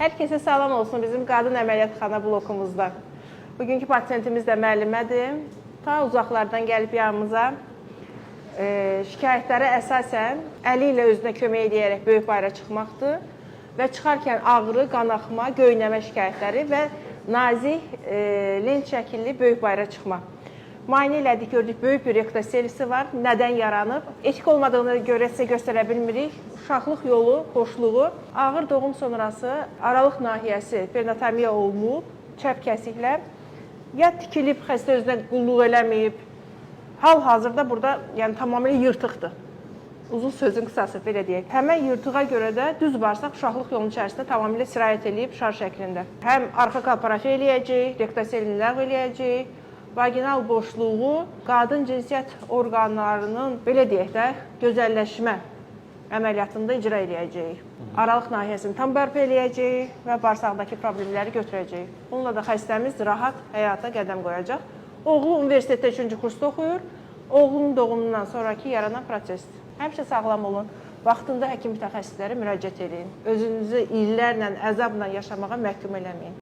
Hər kəsə salam olsun bizim qadın əməliyyatxana blokumuzda. Bugünkü pasiyentimiz də müəllimədir. Ta uzaqlardan gəlib yanımıza. Şikayətləri əsasən əli ilə özünə kömək edərək böyük bayıra çıxmaqdır və çıxarkən ağrı, qanaxma, göynəmə şikayətləri və nazik lent şəkilli böyük bayıra çıxmaq. Müayinə elədik, gördük, böyük bir rektoselisi var. Nədən yaranıb? Etik olmadığını görə sizə göstərə bilmirik. Uşaqlıq yolu, boşluğu, ağır doğum sonrası aralıq nahiyəsi peritoneotomiya olunub, çəp kəsiklə, ya tikilib, xəstə özünə qulluq eləməyib. Hal-hazırda burada tamamilə yırtıqdır. Uzun sözün qısası, belə deyək. Həmən yırtığa görə də düz bağırsaq uşaqlıq yolunun içərisində tamamilə sirayət eləyib şar şəklində. Həm arxa kalparafi eləyəcək, rektoselini ləğv eləyəcək, vaginal boşluğu qadın cinsiyyət orqanlarının, belə deyək də, gözəlləşmə əməliyyatında icra eləyəcəyik. Aralıq nahiyəsini tam bərpa eləyəcəyik və bağırsaqdakı problemləri götürəcəyik. Bununla da xəstəmiz rahat həyata qədəm qoyacaq. Oğlu universitetdə 3-cü kursda oxuyur. Oğlunun doğumundan sonraki yaranan prosesdir. Həmişə sağlam olun. Vaxtında həkim mütəxəssislərə müraciət edin. Özünüzü illərlə, əzabla yaşamağa məhkum eləməyin.